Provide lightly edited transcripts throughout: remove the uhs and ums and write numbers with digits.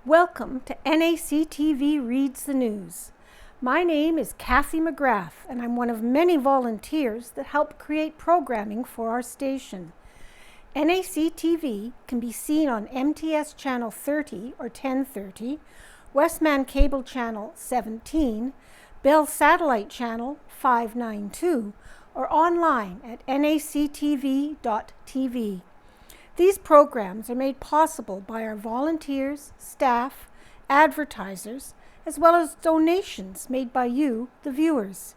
Welcome to NACTV Reads the News. My name is Cathy McGrath, and I'm one of many volunteers that help create programming for our station. NACTV can be seen on MTS Channel 30 or 1030, Westman Cable Channel 17, Bell Satellite Channel 592, or online at nactv.tv. These programs are made possible by our volunteers, staff, advertisers, as well as donations made by you, the viewers.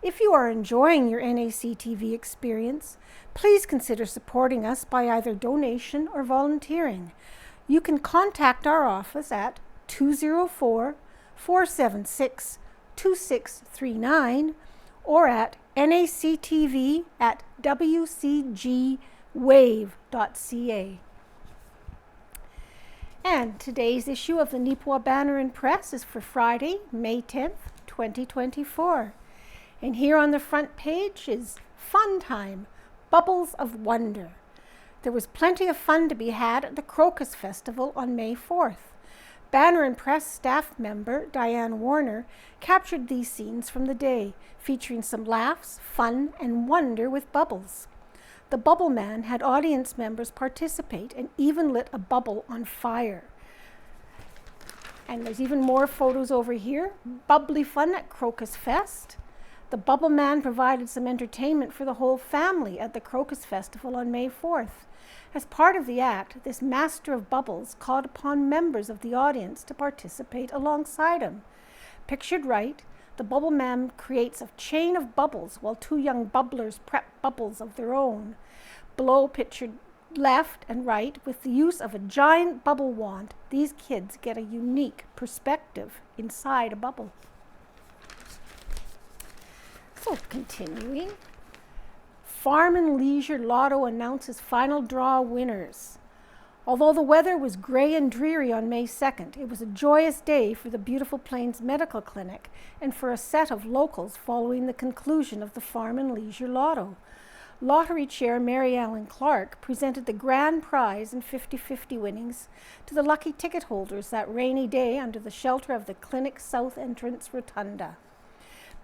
If you are enjoying your NACTV experience, please consider supporting us by either donation or volunteering. You can contact our office at 204-476-2639 or at nactv@wcgwave.ca. And today's issue of the Neepawa Banner and Press is for Friday, May 10th, 2024. And here on the front page is Fun Time, Bubbles of Wonder. There was plenty of fun to be had at the Crocus Festival on May 4th. Banner and Press staff member Diane Warner captured these scenes from the day, featuring some laughs, fun, and wonder with bubbles. The Bubble Man had audience members participate and even lit a bubble on fire. And there's even more photos over here. Bubbly fun at Crocus Fest. The Bubble Man provided some entertainment for the whole family at the Crocus Festival on May 4th. As part of the act, this master of bubbles called upon members of the audience to participate alongside him. Pictured right, the Bubble Man creates a chain of bubbles while two young bubblers prep bubbles of their own. Below, pictured left and right, with the use of a giant bubble wand, these kids get a unique perspective inside a bubble. So continuing, Farm and Leisure Lotto announces final draw winners. Although the weather was gray and dreary on May 2nd, it was a joyous day for the Beautiful Plains Medical Clinic and for a set of locals following the conclusion of the Farm and Leisure Lotto. Lottery Chair Mary Ellen Clark presented the grand prize and 50-50 winnings to the lucky ticket holders that rainy day under the shelter of the clinic's south entrance rotunda.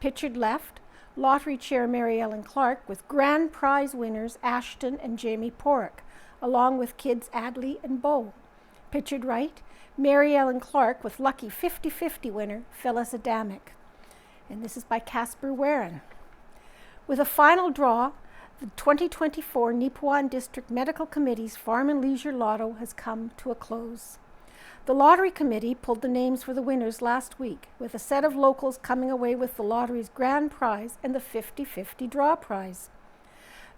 Pictured left, Lottery Chair Mary Ellen Clark with grand prize winners Ashton and Jamie Porrick, along with kids Adley and Beau. Pictured right, Mary Ellen Clark with lucky 50-50 winner Phyllis Adamic. And this is by Casper Warren. With a final draw, the 2024 Neepawa District Medical Committee's Farm and Leisure Lotto has come to a close. The Lottery Committee pulled the names for the winners last week, with a set of locals coming away with the lottery's grand prize and the 50-50 draw prize.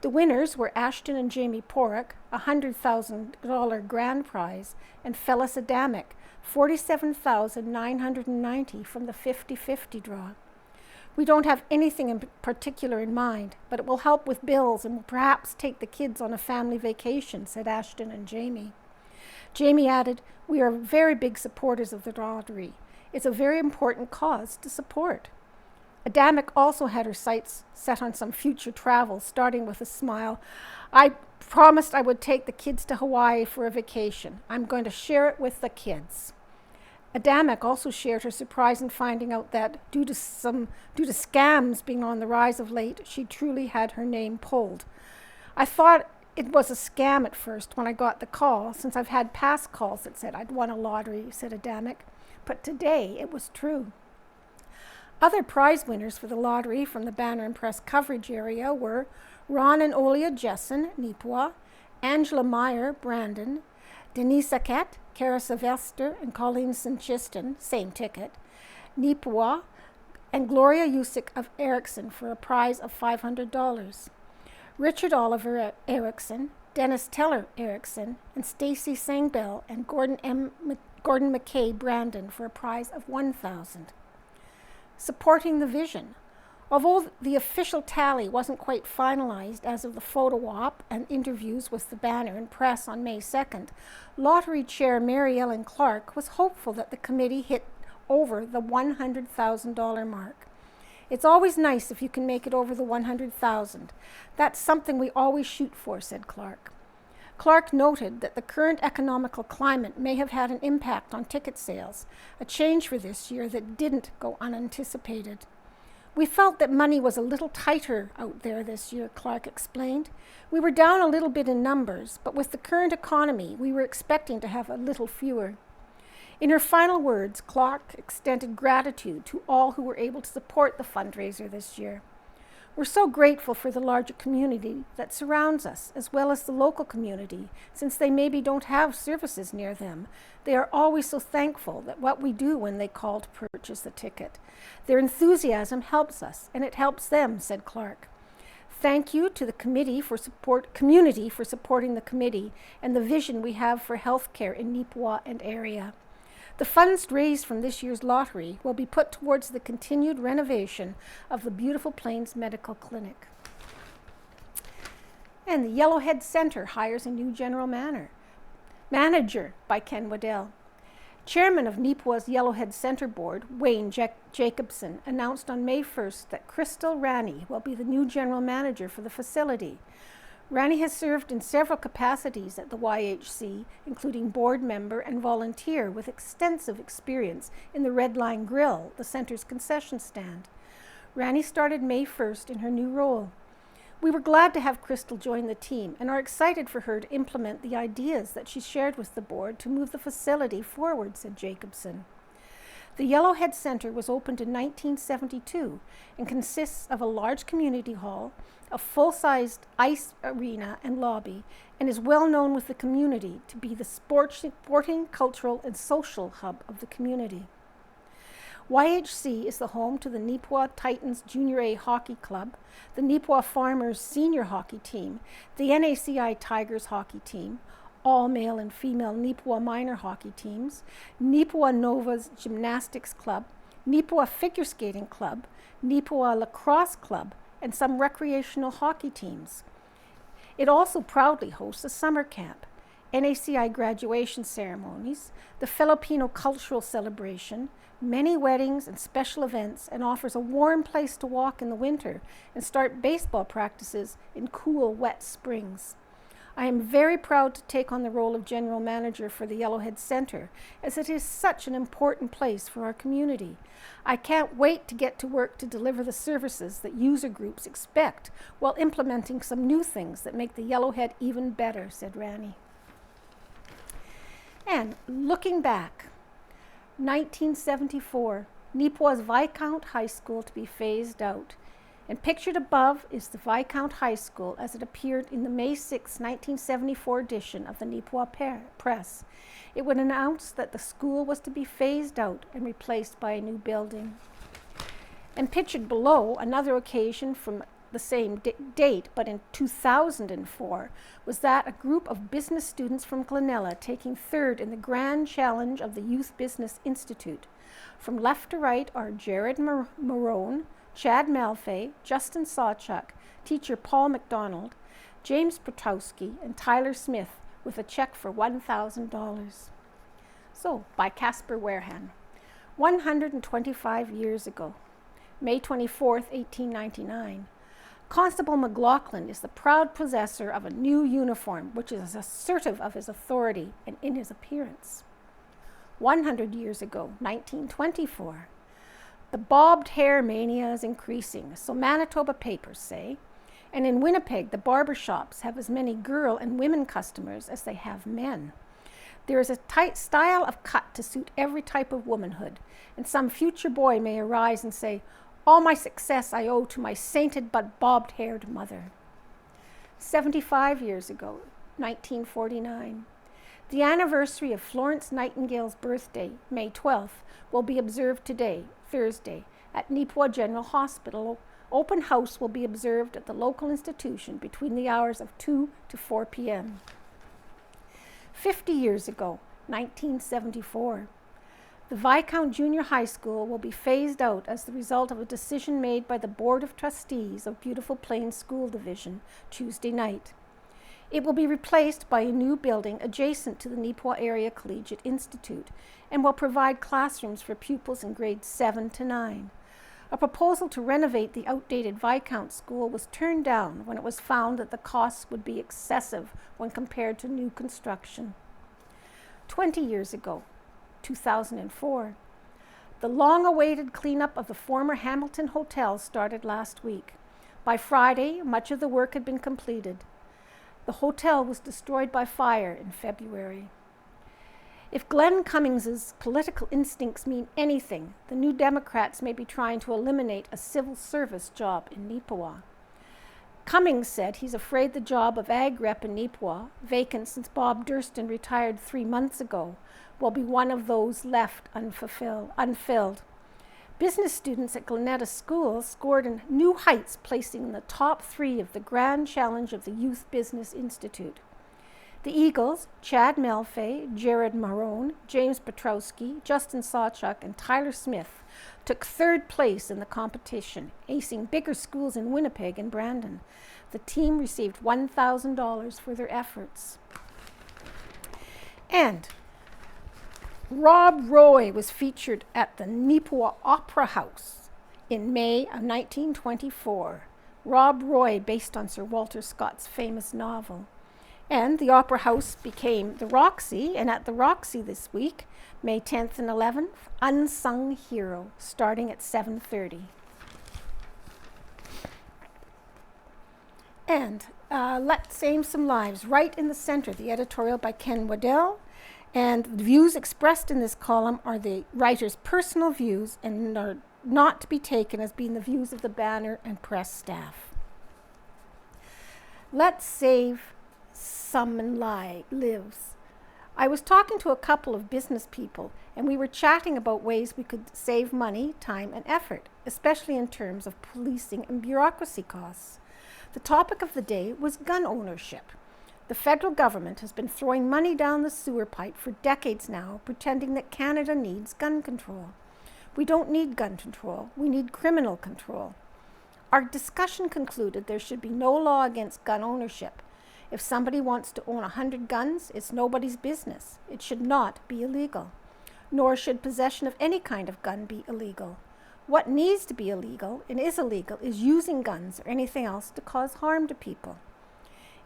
The winners were Ashton and Jamie Porrick, a $100,000 grand prize, and Phyllis Adamic, $47,990 from the 50-50 draw. We don't have anything in particular in mind, but it will help with bills and will perhaps take the kids on a family vacation, said Ashton and Jamie. Jamie added, "We are very big supporters of the lottery. It's a very important cause to support." Adamic also had her sights set on some future travel, starting with a smile. "I promised I would take the kids to Hawaii for a vacation. I'm going to share it with the kids." Adamic also shared her surprise in finding out that due to scams being on the rise of late, she truly had her name pulled. "I thought it was a scam at first when I got the call, since I've had past calls that said I'd won a lottery," said Adamic. "But today it was true." Other prize winners for the lottery from the Banner and Press coverage area were Ron and Olia Jessen, Neepawa, Angela Meyer, Brandon, Denise Aket, Kara Sylvester, and Colleen Sinchiston, same ticket, Neepawa, and Gloria Usick of Erickson for a prize of $500. Richard Oliver Erickson, Dennis Teller Erickson, and Stacy Sangbell and Gordon McKay Brandon for a prize of $1,000. Supporting the vision. Although the official tally wasn't quite finalized as of the photo op and interviews with the Banner and Press on May 2nd, Lottery Chair Mary Ellen Clark was hopeful that the committee hit over the $100,000 mark. "It's always nice if you can make it over the $100,000. That's something we always shoot for," said Clark. Clark noted that the current economical climate may have had an impact on ticket sales, a change for this year that didn't go unanticipated. We felt that money was a little tighter out there this year, Clark explained. We were down a little bit in numbers, but with the current economy, we were expecting to have a little fewer. In her final words, Clark extended gratitude to all who were able to support the fundraiser this year. We're so grateful for the larger community that surrounds us, as well as the local community, since they maybe don't have services near them. They are always so thankful that what we do when they call to purchase the ticket. Their enthusiasm helps us, and it helps them, said Clark. Thank you to the community for supporting the committee and the vision we have for healthcare in Neepawa and area. The funds raised from this year's lottery will be put towards the continued renovation of the Beautiful Plains Medical Clinic. And the Yellowhead Centre hires a new general manager by Ken Waddell. Chairman of Neepawa's Yellowhead Centre Board, Wayne Jacobson, announced on May 1st that Crystal Rani will be the new general manager for the facility. Rani has served in several capacities at the YHC, including board member and volunteer with extensive experience in the Red Line Grill, the center's concession stand. Rani started May 1st in her new role. We were glad to have Crystal join the team and are excited for her to implement the ideas that she shared with the board to move the facility forward, said Jacobson. The Yellowhead Centre was opened in 1972 and consists of a large community hall, a full-sized ice arena and lobby, and is well known with the community to be the sporting, cultural, and social hub of the community. YHC is the home to the Neepawa Titans Junior A Hockey Club, the Neepawa Farmers Senior Hockey Team, the NACI Tigers Hockey Team, all male and female Neepawa minor hockey teams, Neepawa Nova's Gymnastics Club, Neepawa Figure Skating Club, Neepawa Lacrosse Club, and some recreational hockey teams. It also proudly hosts a summer camp, NACI graduation ceremonies, the Filipino cultural celebration, many weddings and special events, and offers a warm place to walk in the winter and start baseball practices in cool, wet springs. I am very proud to take on the role of General Manager for the Yellowhead Centre, as it is such an important place for our community. I can't wait to get to work to deliver the services that user groups expect while implementing some new things that make the Yellowhead even better, said Rani. And looking back, 1974, Neepawa's Viscount High School to be phased out. And pictured above is the Viscount High School as it appeared in the May 6, 1974 edition of the Neepawa Press. It would announce that the school was to be phased out and replaced by a new building. And pictured below, another occasion from the same date, but in 2004, was that a group of business students from Glenella taking third in the Grand Challenge of the Youth Business Institute. From left to right are Jared Marone, Chad Malfay, Justin Sawchuk, teacher Paul McDonald, James Protowski, and Tyler Smith with a check for $1,000. So, by Casper Warehan. 125 years ago, May 24, 1899, Constable McLaughlin is the proud possessor of a new uniform which is assertive of his authority and in his appearance. 100 years ago, 1924, the bobbed hair mania is increasing, so Manitoba papers say, and in Winnipeg, the barber shops have as many girl and women customers as they have men. There is a tight style of cut to suit every type of womanhood, and some future boy may arise and say, "All my success I owe to my sainted but bobbed-haired mother." 75 years ago, 1949, the anniversary of Florence Nightingale's birthday, May 12th, will be observed today, Thursday, at Neepawa General Hospital. Open house will be observed at the local institution between the hours of 2 to 4 p.m. 50 years ago, 1974, the Viscount Junior High School will be phased out as the result of a decision made by the Board of Trustees of Beautiful Plains School Division Tuesday night. It will be replaced by a new building adjacent to the Neepawa Area Collegiate Institute and will provide classrooms for pupils in grades 7 to 9. A proposal to renovate the outdated Viscount School was turned down when it was found that the costs would be excessive when compared to new construction. 20 years ago, 2004, the long-awaited cleanup of the former Hamilton Hotel started last week. By Friday, much of the work had been completed. The hotel was destroyed by fire in February. If Glenn Cummings's political instincts mean anything, the New Democrats may be trying to eliminate a civil service job in Neepawa. Cummings said he's afraid the job of ag rep in Neepawa, vacant since Bob Durston retired 3 months ago, will be one of those left unfilled. Business students at Glenetta School scored in new heights, placing in the top 3 of the Grand Challenge of the Youth Business Institute. The Eagles, Chad Melfay, Jared Marone, James Petrowski, Justin Sawchuk, and Tyler Smith took 3rd place in the competition, acing bigger schools in Winnipeg and Brandon. The team received $1,000 for their efforts. And Rob Roy was featured at the Neepawa Opera House in May of 1924. Rob Roy, based on Sir Walter Scott's famous novel. And the Opera House became the Roxy, and at the Roxy this week, May 10th and 11th, Unsung Hero, starting at 7:30. And Let's Aim Some Lives, right in the center, the editorial by Ken Waddell. And the views expressed in this column are the writer's personal views and are not to be taken as being the views of the Banner and press staff. Let's save some lives. I was talking to a couple of business people, and we were chatting about ways we could save money, time, and effort, especially in terms of policing and bureaucracy costs. The topic of the day was gun ownership. The federal government has been throwing money down the sewer pipe for decades now, pretending that Canada needs gun control. We don't need gun control, we need criminal control. Our discussion concluded there should be no law against gun ownership. If somebody wants to own 100 guns, it's nobody's business. It should not be illegal. Nor should possession of any kind of gun be illegal. What needs to be illegal and is illegal is using guns or anything else to cause harm to people.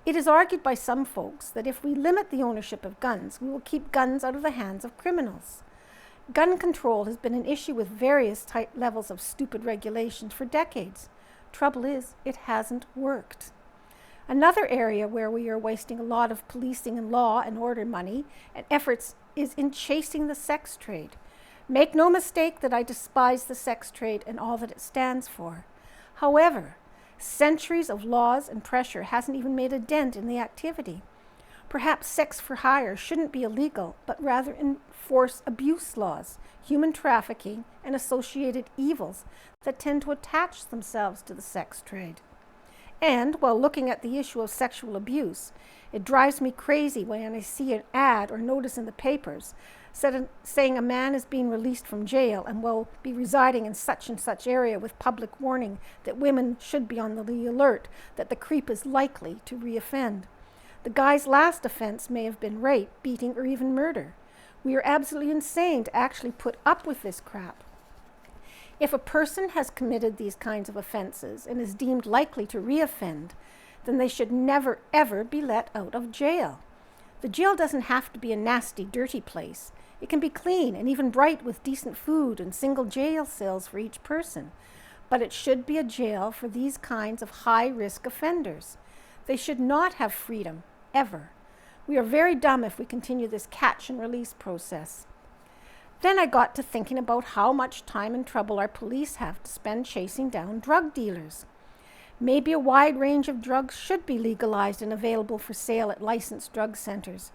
It is argued by some folks that if we limit the ownership of guns, we will keep guns out of the hands of criminals. Gun control has been an issue with various levels of stupid regulations for decades. Trouble is, it hasn't worked. Another area where we are wasting a lot of policing and law and order money and efforts is in chasing the sex trade. Make no mistake that I despise the sex trade and all that it stands for. However, centuries of laws and pressure hasn't even made a dent in the activity. Perhaps sex for hire shouldn't be illegal, but rather enforce abuse laws, human trafficking, and associated evils that tend to attach themselves to the sex trade. And while looking at the issue of sexual abuse, it drives me crazy when I see an ad or notice in the papers saying a man is being released from jail and will be residing in such and such area with public warning that women should be on the alert that the creep is likely to reoffend. The guy's last offense may have been rape, beating, or even murder. We are absolutely insane to actually put up with this crap. If a person has committed these kinds of offenses and is deemed likely to reoffend, then they should never, ever be let out of jail. The jail doesn't have to be a nasty, dirty place. It can be clean and even bright with decent food and single jail cells for each person. But it should be a jail for these kinds of high-risk offenders. They should not have freedom, ever. We are very dumb if we continue this catch and release process. Then I got to thinking about how much time and trouble our police have to spend chasing down drug dealers. Maybe a wide range of drugs should be legalized and available for sale at licensed drug centers.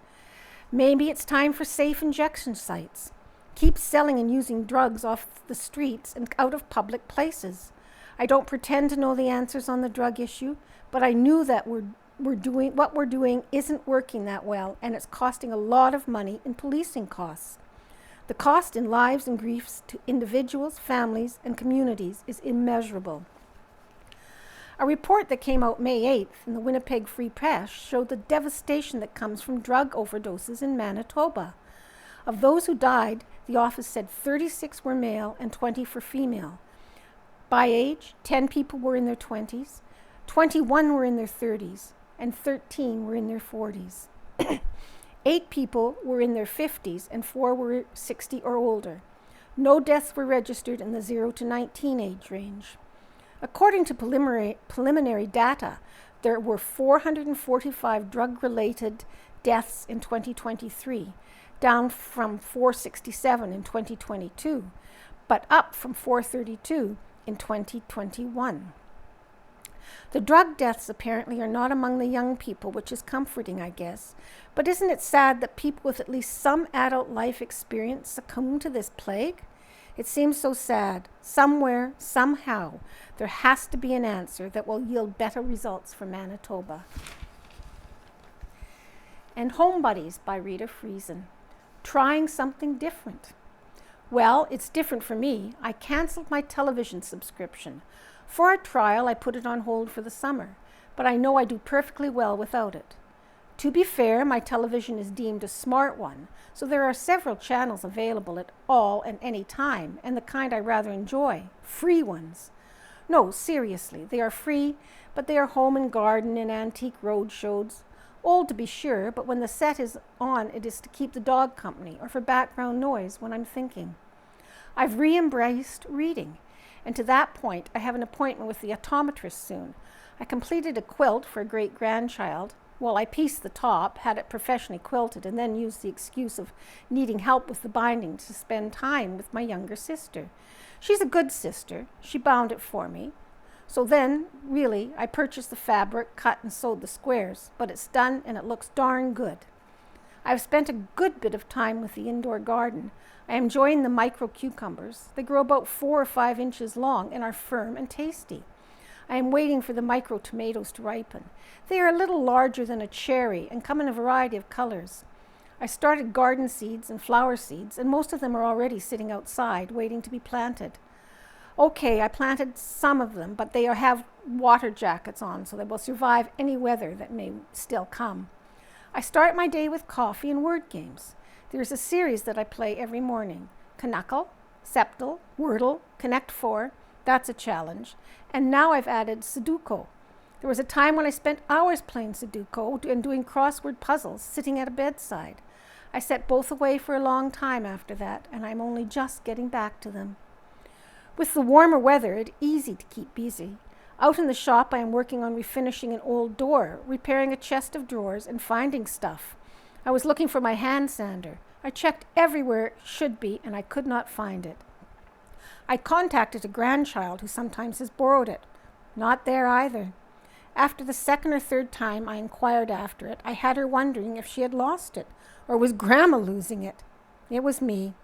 Maybe it's time for safe injection sites. Keep selling and using drugs off the streets and out of public places. I don't pretend to know the answers on the drug issue, but I knew that what we're doing isn't working that well, and it's costing a lot of money in policing costs. The cost in lives and griefs to individuals, families, and communities is immeasurable. A report that came out May 8th in the Winnipeg Free Press showed the devastation that comes from drug overdoses in Manitoba. Of those who died, the office said 36 were male and 20 were female. By age, 10 people were in their 20s, 21 were in their 30s, and 13 were in their 40s. 8 people were in their 50s, and 4 were 60 or older. No deaths were registered in the 0 to 19 age range. According to preliminary data, there were 445 drug-related deaths in 2023, down from 467 in 2022, but up from 432 in 2021. The drug deaths apparently are not among the young people, which is comforting, I guess. But isn't it sad that people with at least some adult life experience succumb to this plague? It seems so sad. Somewhere, somehow, there has to be an answer that will yield better results for Manitoba. And Home Buddies by Rita Friesen. Trying something different. Well, it's different for me. I canceled my television subscription. For a trial, I put it on hold for the summer, but I know I do perfectly well without it. To be fair, my television is deemed a smart one, so there are several channels available at all and any time, and the kind I rather enjoy, free ones. No, seriously, they are free, but they are home and garden and antique road shows. Old to be sure, but when the set is on, it is to keep the dog company or for background noise when I'm thinking. I've re-embraced reading, and to that point, I have an appointment with the optometrist soon. I completed a quilt for a great-grandchild. Well, I pieced the top, had it professionally quilted, and then used the excuse of needing help with the binding to spend time with my younger sister. She's a good sister. She bound it for me. So then, really, I purchased the fabric, cut and sewed the squares, but it's done and it looks darn good. I've spent a good bit of time with the indoor garden. I am enjoying the micro cucumbers. They grow about 4 or 5 inches long and are firm and tasty. I am waiting for the micro tomatoes to ripen. They are a little larger than a cherry and come in a variety of colors. I started garden seeds and flower seeds, and most of them are already sitting outside waiting to be planted. Okay, I planted some of them, but they have water jackets on, so they will survive any weather that may still come. I start my day with coffee and word games. There's a series that I play every morning. Knuckle, Septal, Wordle, Connect 4. That's a challenge. And now I've added Sudoku. There was a time when I spent hours playing Sudoku and doing crossword puzzles, sitting at a bedside. I set both away for a long time after that, and I'm only just getting back to them. With the warmer weather, it's easy to keep busy. Out in the shop, I am working on refinishing an old door, repairing a chest of drawers, and finding stuff. I was looking for my hand sander. I checked everywhere it should be, and I could not find it. I contacted a grandchild who sometimes has borrowed it. Not there either. After the second or third time I inquired after it, I had her wondering if she had lost it, or was Grandma losing it. It was me.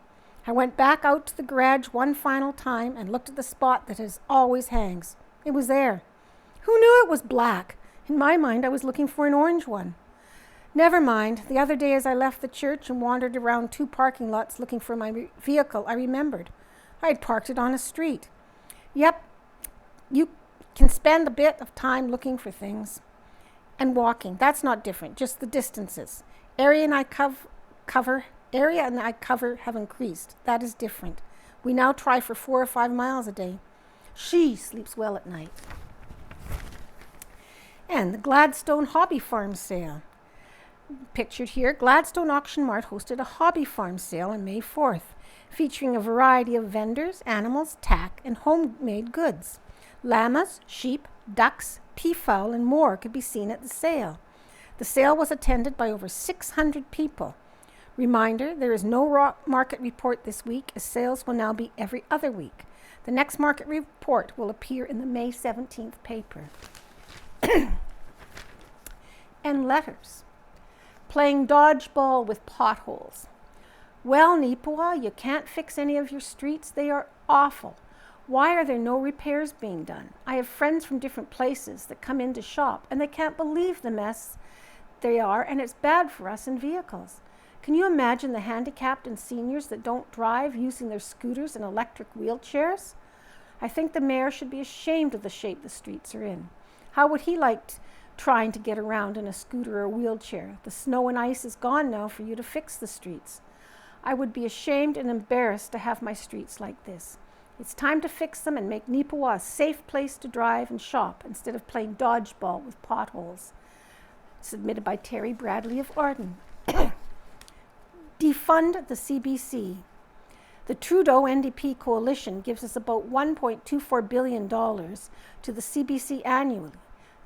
I went back out to the garage one final time and looked at the spot that it always hangs. It was there. Who knew it was black? In my mind, I was looking for an orange one. Never mind. The other day as I left the church and wandered around 2 parking lots looking for my vehicle, I remembered. I had parked it on a street. Yep, you can spend a bit of time looking for things. And walking. That's not different, just the distances. Area and I cover have increased. That is different. We now try for 4 or 5 miles a day. She sleeps well at night. And the Gladstone Hobby Farm Sale. Pictured here, Gladstone Auction Mart hosted a hobby farm sale on May 4th, featuring a variety of vendors, animals, tack, and homemade goods. Llamas, sheep, ducks, peafowl, and more could be seen at the sale. The sale was attended by over 600 people. Reminder, there is no market report this week, as sales will now be every other week. The next market report will appear in the May 17th paper. And letters. Playing dodgeball with potholes. Well, Neepawa, you can't fix any of your streets. They are awful. Why are there no repairs being done? I have friends from different places that come in to shop, and they can't believe the mess they are, and it's bad for us in vehicles. Can you imagine the handicapped and seniors that don't drive using their scooters and electric wheelchairs? I think the mayor should be ashamed of the shape the streets are in. How would he like trying to get around in a scooter or wheelchair? The snow and ice is gone now for you to fix the streets. I would be ashamed and embarrassed to have my streets like this. It's time to fix them and make Neepawa a safe place to drive and shop instead of playing dodgeball with potholes. Submitted by Terry Bradley of Arden. Defund the CBC. The Trudeau NDP coalition gives us about $1.24 billion to the CBC annually.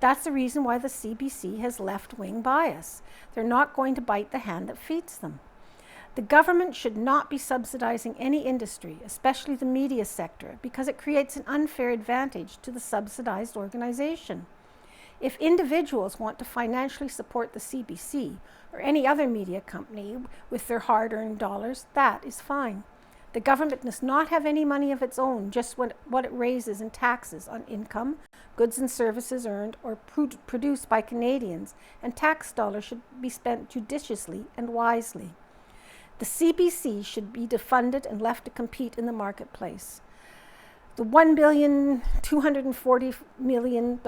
That's the reason why the CBC has left-wing bias. They're not going to bite the hand that feeds them. The government should not be subsidizing any industry, especially the media sector, because it creates an unfair advantage to the subsidized organization. If individuals want to financially support the CBC or any other media company with their hard-earned dollars, that is fine. The government does not have any money of its own, just what it raises in taxes on income, goods and services earned or produced by Canadians, and tax dollars should be spent judiciously and wisely. The CBC should be defunded and left to compete in the marketplace. The $1,240 million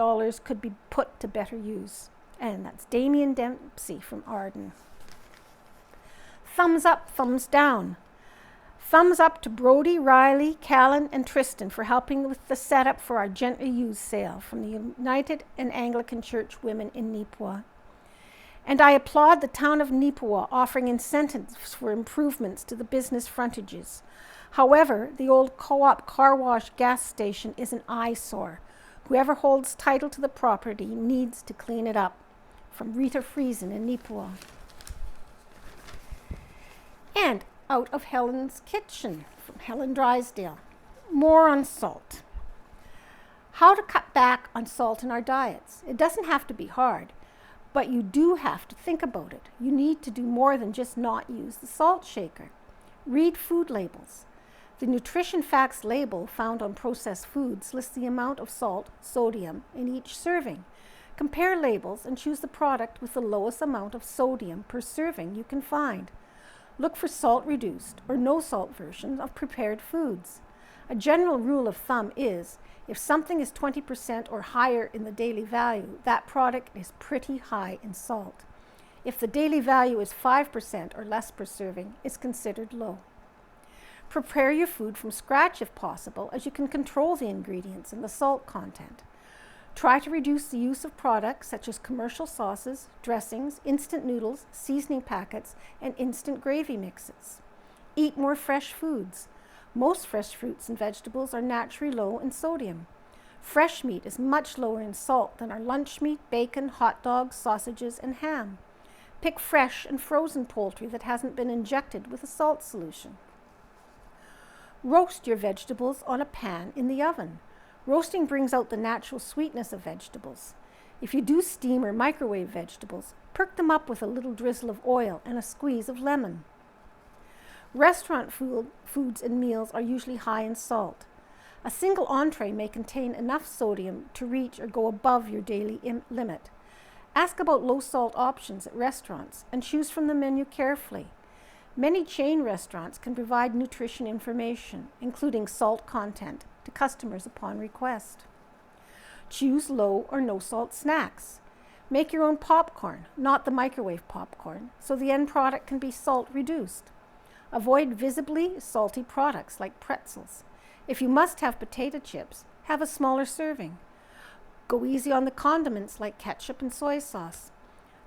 could be put to better use. And that's Damien Dempsey from Arden. Thumbs up, thumbs down. Thumbs up to Brody, Riley, Callan, and Tristan for helping with the setup for our gently used sale from the United and Anglican Church women in Neepawa. And I applaud the town of Neepawa offering incentives for improvements to the business frontages. However, the old co-op car wash gas station is an eyesore. Whoever holds title to the property needs to clean it up. From Rita Friesen in Neepawa. And out of Helen's Kitchen from Helen Drysdale. More on salt. How to cut back on salt in our diets. It doesn't have to be hard, but you do have to think about it. You need to do more than just not use the salt shaker. Read food labels. The nutrition facts label found on processed foods lists the amount of salt, sodium, in each serving. Compare labels and choose the product with the lowest amount of sodium per serving you can find. Look for salt-reduced or no-salt versions of prepared foods. A general rule of thumb is, if something is 20% or higher in the daily value, that product is pretty high in salt. If the daily value is 5% or less per serving, it's considered low. Prepare your food from scratch if possible, as you can control the ingredients and the salt content. Try to reduce the use of products such as commercial sauces, dressings, instant noodles, seasoning packets, and instant gravy mixes. Eat more fresh foods. Most fresh fruits and vegetables are naturally low in sodium. Fresh meat is much lower in salt than our lunch meat, bacon, hot dogs, sausages, and ham. Pick fresh and frozen poultry that hasn't been injected with a salt solution. Roast your vegetables on a pan in the oven. Roasting brings out the natural sweetness of vegetables. If you do steam or microwave vegetables, perk them up with a little drizzle of oil and a squeeze of lemon. Restaurant foods and meals are usually high in salt. A single entree may contain enough sodium to reach or go above your daily limit. Ask about low-salt options at restaurants and choose from the menu carefully. Many chain restaurants can provide nutrition information, including salt content, to customers upon request. Choose low or no salt snacks. Make your own popcorn, not the microwave popcorn, so the end product can be salt reduced. Avoid visibly salty products like pretzels. If you must have potato chips, have a smaller serving. Go easy on the condiments like ketchup and soy sauce.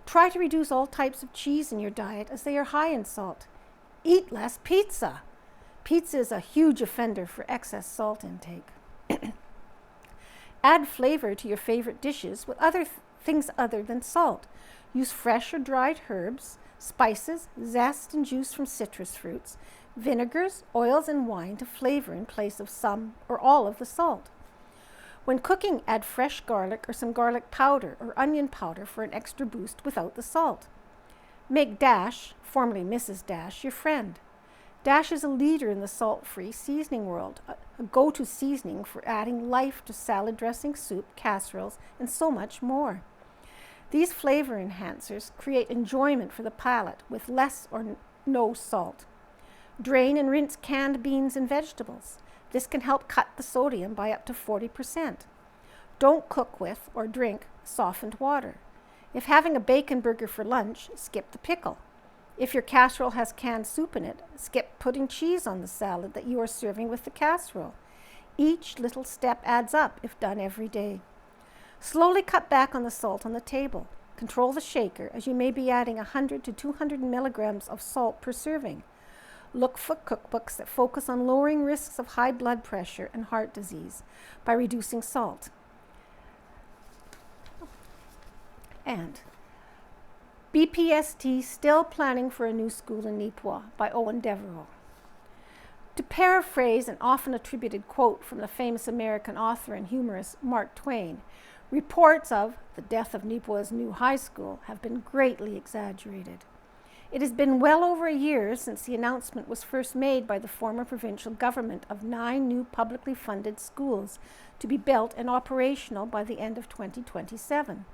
Try to reduce all types of cheese in your diet as they are high in salt. Eat less pizza. Pizza is a huge offender for excess salt intake. Add flavor to your favorite dishes with things other than salt. Use fresh or dried herbs, spices, zest and juice from citrus fruits, vinegars, oils, and wine to flavor in place of some or all of the salt. When cooking, add fresh garlic or some garlic powder or onion powder for an extra boost without the salt. Make Dash, formerly Mrs. Dash, your friend. Dash is a leader in the salt-free seasoning world, a go-to seasoning for adding life to salad dressing, soup, casseroles, and so much more. These flavor enhancers create enjoyment for the palate with less or no salt. Drain and rinse canned beans and vegetables. This can help cut the sodium by up to 40%. Don't cook with or drink softened water. If having a bacon burger for lunch, skip the pickle. If your casserole has canned soup in it, skip putting cheese on the salad that you are serving with the casserole. Each little step adds up if done every day. Slowly cut back on the salt on the table. Control the shaker, as you may be adding 100 to 200 milligrams of salt per serving. Look for cookbooks that focus on lowering risks of high blood pressure and heart disease by reducing salt. And BPSD still planning for a new school in Neepawa by Owen Devereux. To paraphrase an often attributed quote from the famous American author and humorist Mark Twain, reports of the death of Neepawa's new high school have been greatly exaggerated. It has been well over a year since the announcement was first made by the former provincial government of 9 new publicly funded schools to be built and operational by the end of 2027.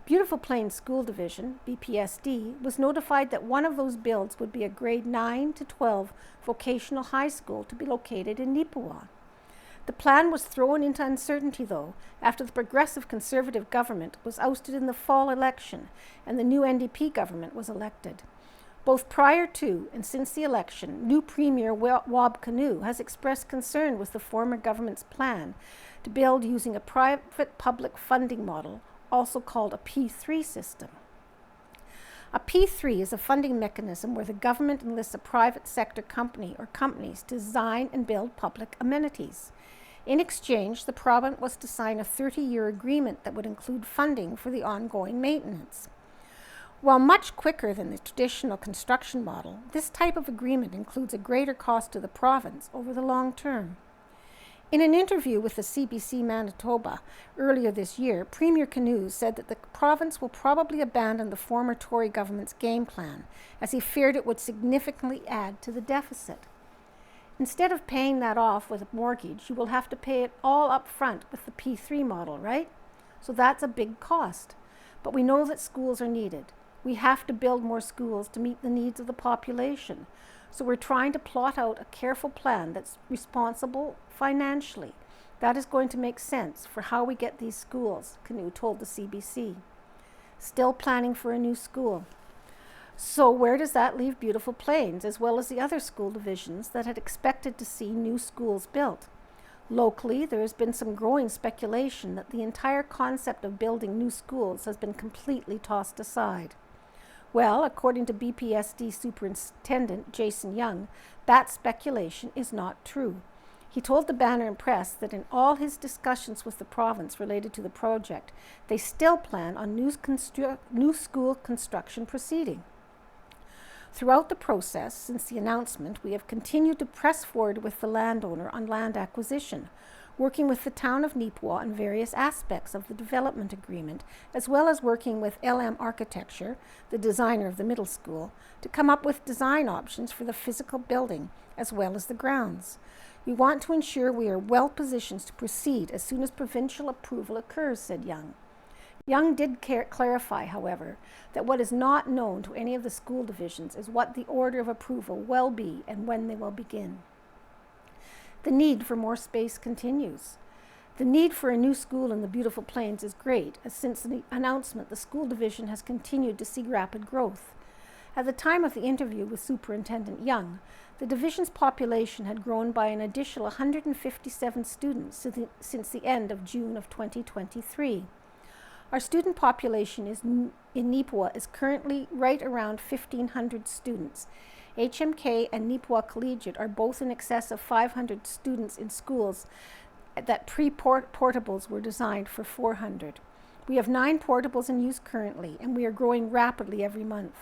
Beautiful Plains School Division, BPSD, was notified that one of those builds would be a grade 9 to 12 vocational high school to be located in Neepawa. The plan was thrown into uncertainty, though, after the Progressive Conservative government was ousted in the fall election and the new NDP government was elected. Both prior to and since the election, new Premier Wab Kinew has expressed concern with the former government's plan to build using a private-public funding model, also called a P3 system. A P3 is a funding mechanism where the government enlists a private sector company or companies to design and build public amenities. In exchange, the province was to sign a 30-year agreement that would include funding for the ongoing maintenance. While much quicker than the traditional construction model, this type of agreement includes a greater cost to the province over the long term. In an interview with the CBC Manitoba earlier this year, Premier Kinew said that the province will probably abandon the former Tory government's game plan, as he feared it would significantly add to the deficit. Instead of paying that off with a mortgage, you will have to pay it all up front with the P3 model, right? So that's a big cost. But we know that schools are needed. We have to build more schools to meet the needs of the population. So we're trying to plot out a careful plan that's responsible financially. That is going to make sense for how we get these schools, Kinew told the CBC. Still planning for a new school. So where does that leave Beautiful Plains, as well as the other school divisions that had expected to see new schools built? Locally, there has been some growing speculation that the entire concept of building new schools has been completely tossed aside. Well, according to BPSD Superintendent Jason Young, that speculation is not true. He told the Banner and Press that in all his discussions with the province related to the project, they still plan on new school construction proceeding. Throughout the process, since the announcement, we have continued to press forward with the landowner on land acquisition, working with the town of Neepawa on various aspects of the development agreement, as well as working with LM Architecture, the designer of the middle school, to come up with design options for the physical building, as well as the grounds. We want to ensure we are well positioned to proceed as soon as provincial approval occurs, said Young. Young did clarify, however, that what is not known to any of the school divisions is what the order of approval will be and when they will begin. The need for more space continues. The need for a new school in the Beautiful Plains is great, as since the announcement, the school division has continued to see rapid growth. At the time of the interview with Superintendent Young, the division's population had grown by an additional 157 students since the end of June of 2023. Our student population in Neepawa is currently right around 1,500 students. HMK and Neepawa Collegiate are both in excess of 500 students in schools that pre-portables were designed for 400. We have 9 portables in use currently, and we are growing rapidly every month.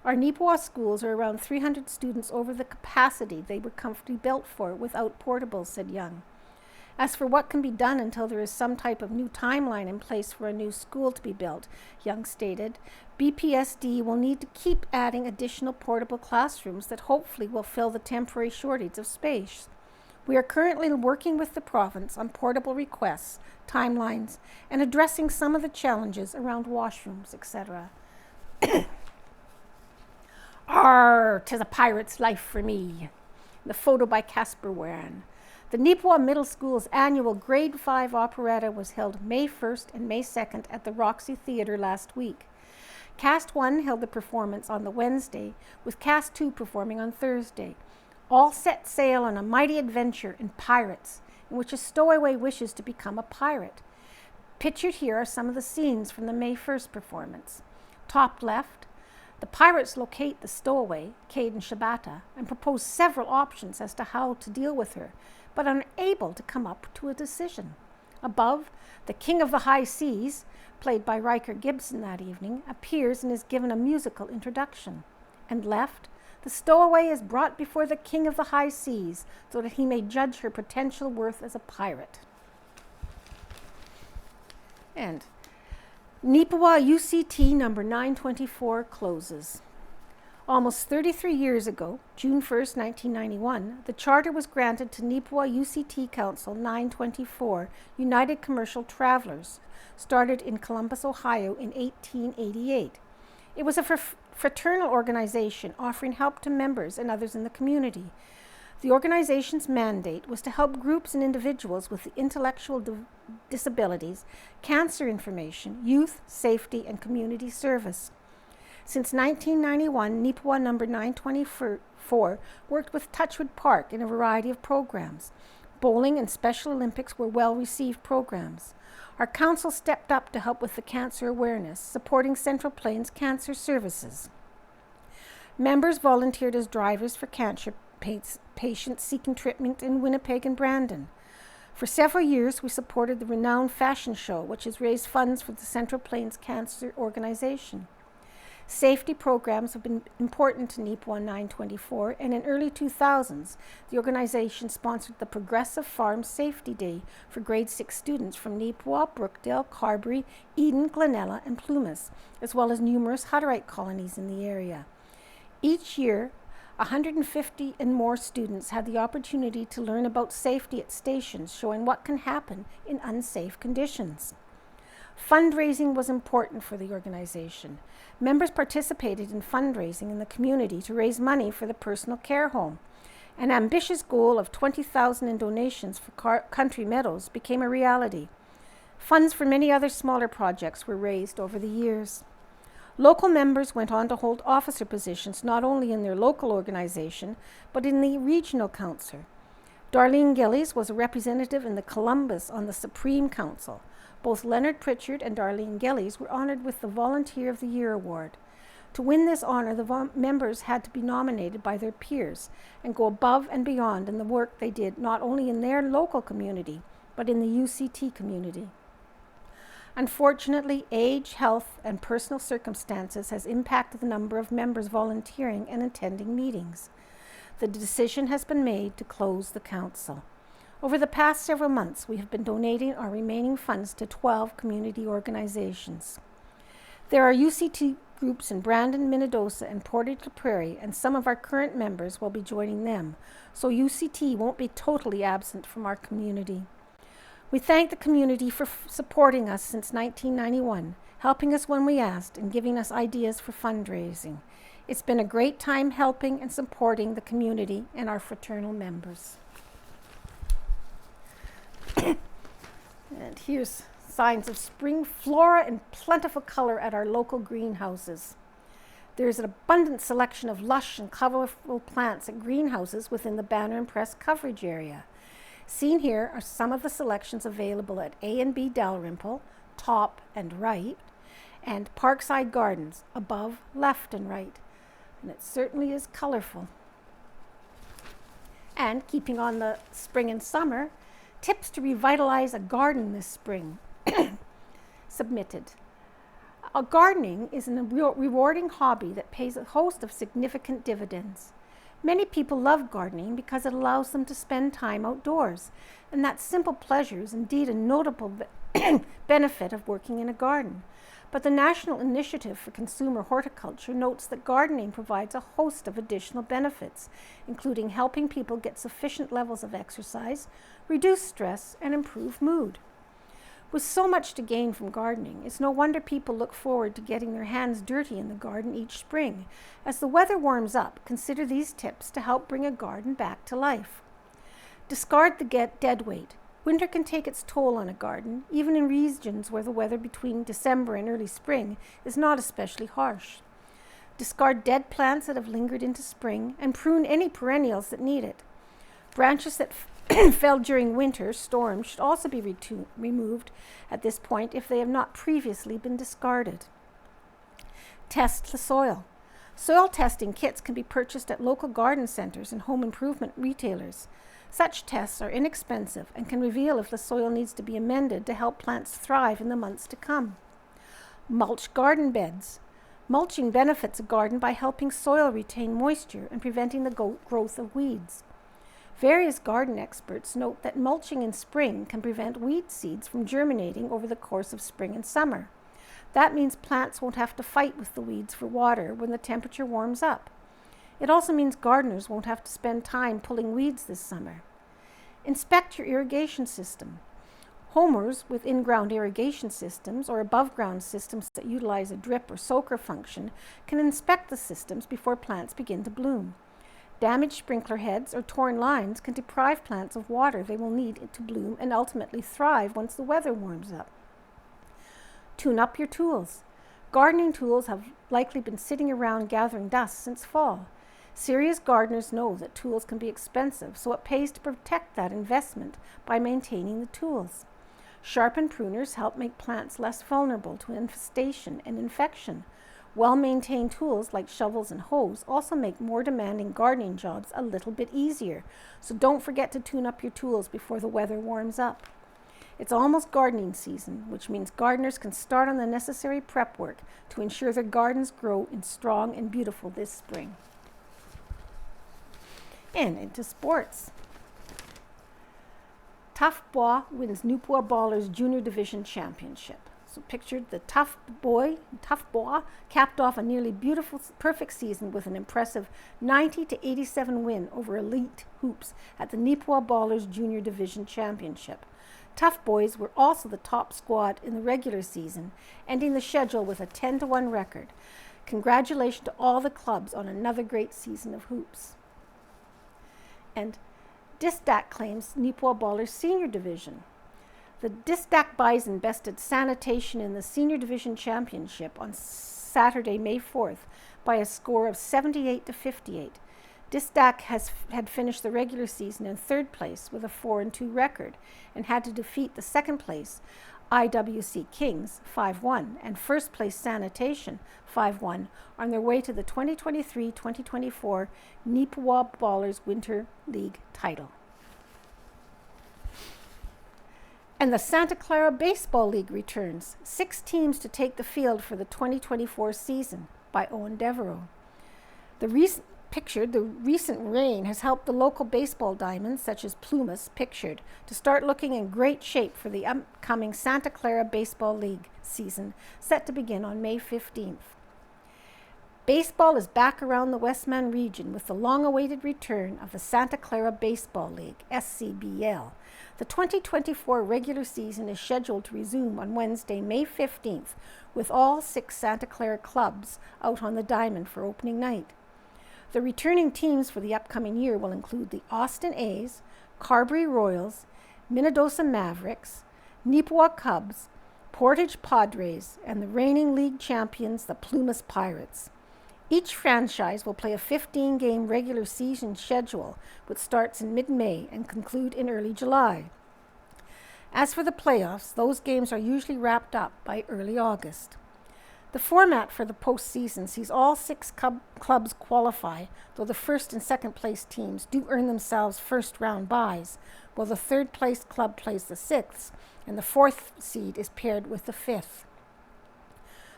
Our Neepawa schools are around 300 students over the capacity they were comfortably built for without portables, said Young. As for what can be done until there is some type of new timeline in place for a new school to be built, Young stated, BPSD will need to keep adding additional portable classrooms that hopefully will fill the temporary shortage of space. We are currently working with the province on portable requests, timelines, and addressing some of the challenges around washrooms, etc. Arr, 'tis a pirate's life for me. The photo by Casper Warren. The Neepawa Middle School's annual Grade 5 operetta was held May 1st and May 2nd at the Roxy Theatre last week. Cast 1 held the performance on the Wednesday, with Cast 2 performing on Thursday. All set sail on a mighty adventure in pirates, in which a stowaway wishes to become a pirate. Pictured here are some of the scenes from the May 1st performance. Top left, the pirates locate the stowaway, Caden Shibata, and propose several options as to how to deal with her, but unable to come up to a decision. Above, the King of the High Seas, played by Riker Gibson that evening, appears and is given a musical introduction. And left, the stowaway is brought before the King of the High Seas so that he may judge her potential worth as a pirate. And Neepawa UCT number 924 closes. Almost 33 years ago, June 1st, 1991, the charter was granted to Neepawa UCT Council 924 United Commercial Travelers, started in Columbus, Ohio in 1888. It was a fraternal organization offering help to members and others in the community. The organization's mandate was to help groups and individuals with intellectual disabilities, cancer information, youth, safety, and community service. Since 1991, Neepawa number 924 worked with Touchwood Park in a variety of programs. Bowling and Special Olympics were well-received programs. Our council stepped up to help with the cancer awareness, supporting Central Plains Cancer Services. Members volunteered as drivers for cancer patients seeking treatment in Winnipeg and Brandon. For several years, we supported the renowned fashion show, which has raised funds for the Central Plains Cancer Organization. Safety programs have been important to Neepawa 924, and in early 2000s, the organization sponsored the Progressive Farm Safety Day for grade 6 students from Neepawa, Brookdale, Carberry, Eden, Glenella, and Plumas, as well as numerous Hutterite colonies in the area. Each year, 150 and more students had the opportunity to learn about safety at stations, showing what can happen in unsafe conditions. Fundraising was important for the organization. Members participated in fundraising in the community to raise money for the personal care home. An ambitious goal of $20,000 in donations for Country Meadows became a reality. Funds for many other smaller projects were raised over the years. Local members went on to hold officer positions not only in their local organization, but in the regional council. Darlene Gillies was a representative in the Columbus on the Supreme Council. Both Leonard Pritchard and Darlene Gillies were honored with the Volunteer of the Year award. To win this honor, the members had to be nominated by their peers and go above and beyond in the work they did not only in their local community, but in the UCT community. Unfortunately, age, health, and personal circumstances has impacted the number of members volunteering and attending meetings. The decision has been made to close the council. Over the past several months, we have been donating our remaining funds to 12 community organizations. There are UCT groups in Brandon, Minnedosa, and Portage la Prairie, and some of our current members will be joining them, so UCT won't be totally absent from our community. We thank the community for supporting us since 1991, helping us when we asked, and giving us ideas for fundraising. It's been a great time helping and supporting the community and our fraternal members. And here's signs of spring flora and plentiful color at our local greenhouses. There's an abundant selection of lush and colorful plants at greenhouses within the Banner and Press coverage area. Seen here are some of the selections available at A&B Dalrymple, top and right, and Parkside Gardens, above, left, and right. And it certainly is colorful. And keeping on the spring and summer, tips to revitalize a garden this spring. Submitted. Gardening is a rewarding hobby that pays a host of significant dividends. Many people love gardening because it allows them to spend time outdoors, and that simple pleasure is indeed a notable benefit of working in a garden. But the National Initiative for Consumer Horticulture notes that gardening provides a host of additional benefits, including helping people get sufficient levels of exercise, reduce stress, and improve mood. With so much to gain from gardening, it's no wonder people look forward to getting their hands dirty in the garden each spring. As the weather warms up, consider these tips to help bring a garden back to life. Discard the dead weight. Winter can take its toll on a garden, even in regions where the weather between December and early spring is not especially harsh. Discard dead plants that have lingered into spring and prune any perennials that need it. Branches that felled during winter storms should also be removed at this point if they have not previously been discarded. Test the soil. Soil testing kits can be purchased at local garden centers and home improvement retailers. Such tests are inexpensive and can reveal if the soil needs to be amended to help plants thrive in the months to come. Mulch garden beds. Mulching benefits a garden by helping soil retain moisture and preventing the growth of weeds. Various garden experts note that mulching in spring can prevent weed seeds from germinating over the course of spring and summer. That means plants won't have to fight with the weeds for water when the temperature warms up. It also means gardeners won't have to spend time pulling weeds this summer. Inspect your irrigation system. Homers with in-ground irrigation systems or above-ground systems that utilize a drip or soaker function can inspect the systems before plants begin to bloom. Damaged sprinkler heads or torn lines can deprive plants of water they will need to bloom and ultimately thrive once the weather warms up. Tune up your tools. Gardening tools have likely been sitting around gathering dust since fall. Serious gardeners know that tools can be expensive, so it pays to protect that investment by maintaining the tools. Sharpened pruners help make plants less vulnerable to infestation and infection. Well-maintained tools like shovels and hoes also make more demanding gardening jobs a little bit easier, so don't forget to tune up your tools before the weather warms up. It's almost gardening season, which means gardeners can start on the necessary prep work to ensure their gardens grow in strong and beautiful this spring. And into sports. Tough Bois wins Neepawa Ballers Junior Division Championship. So pictured the Tough Bois capped off a nearly perfect season with an impressive 90-87 win over elite hoops at the Neepawa Ballers Junior Division Championship. Tough Boys were also the top squad in the regular season, ending the schedule with a 10-1 record. Congratulations to all the clubs on another great season of hoops. And Distac claims Neepawa Ballers Senior Division. The Distac Bison bested Sanitation in the Senior Division Championship on Saturday, May 4th, by a score of 78-58. Distac had finished the regular season in third place with a 4-2 record and had to defeat the second place IWC Kings 5-1 and first place Sanitation 5-1 on their way to the 2023-2024 Neepawa Ballers Winter League title. And the Santa Clara Baseball League returns. 6 teams to take the field for the 2024 season by Owen Devereaux. The recent rain has helped the local baseball diamonds, such as Plumas, pictured, to start looking in great shape for the upcoming Santa Clara Baseball League season, set to begin on May 15th. Baseball is back around the Westman region with the long-awaited return of the Santa Clara Baseball League, SCBL. The 2024 regular season is scheduled to resume on Wednesday, May 15th, with all 6 Santa Clara clubs out on the diamond for opening night. The returning teams for the upcoming year will include the Austin A's, Carberry Royals, Minnedosa Mavericks, Neepawa Cubs, Portage Padres, and the reigning league champions, the Plumas Pirates. Each franchise will play a 15-game regular season schedule, which starts in mid-May and conclude in early July. As for the playoffs, those games are usually wrapped up by early August. The format for the postseason sees all 6 clubs qualify, though the first and second place teams do earn themselves first-round byes, while the third-place club plays the 6th, and the 4th seed is paired with the 5th.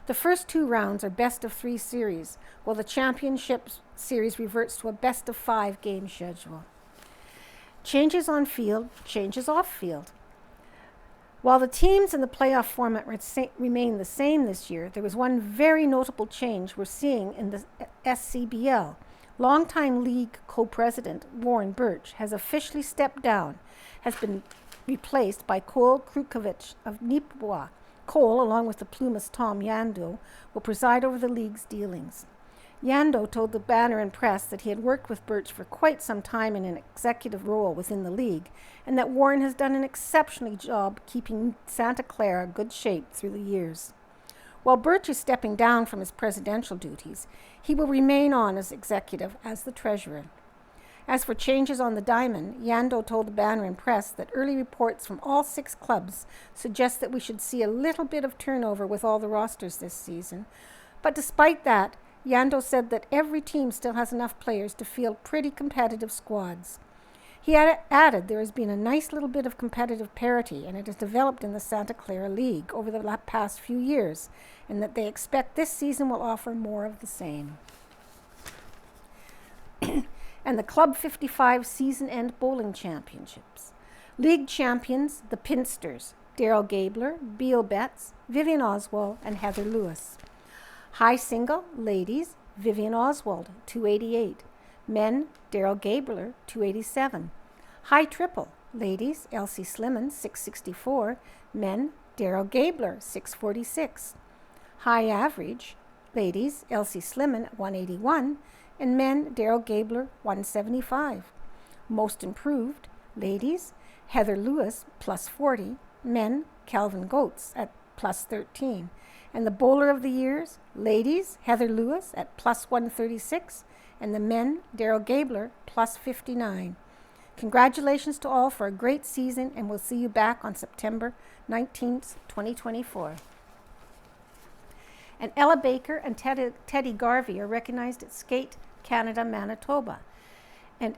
The first 2 rounds are best-of-3 series, while the championship series reverts to a best-of-5 game schedule. Changes on field, changes off field. While the teams in the playoff format remain the same this year, there was one very notable change we're seeing in the SCBL. Longtime league co-president Warren Birch has officially stepped down, has been replaced by Cole Krukovich of Neepawa. Cole, along with the Plumas Tom Yando, will preside over the league's dealings. Yando told the Banner and Press that he had worked with Birch for quite some time in an executive role within the league, and that Warren has done an exceptional job keeping Santa Clara good shape through the years. While Birch is stepping down from his presidential duties, he will remain on as executive as the treasurer. As for changes on the diamond, Yando told the Banner and Press that early reports from all 6 clubs suggest that we should see a little bit of turnover with all the rosters this season. But despite that, Yando said that every team still has enough players to field pretty competitive squads. He added there has been a nice little bit of competitive parity, and it has developed in the Santa Clara League over the past few years, and that they expect this season will offer more of the same. And the Club 55 season-end bowling championships. League champions, the Pinsters, Daryl Gabler, Beal Betts, Vivian Oswald, and Heather Lewis. High single, ladies, Vivian Oswald, 288. Men, Daryl Gabler, 287. High triple, ladies, Elsie Slimmon, 664. Men, Daryl Gabler, 646. High average, ladies, Elsie Slimmon, 181. And men, Daryl Gabler, 175. Most improved, ladies, Heather Lewis, plus 40. Men, Calvin Goetz, at plus 13. And the bowler of the years, ladies, Heather Lewis, at plus 136. And the men, Daryl Gabler, plus 59. Congratulations to all for a great season, and we'll see you back on September 19th, 2024. And Ella Baker and Teddy Garvey are recognized at Skate Canada, Manitoba. And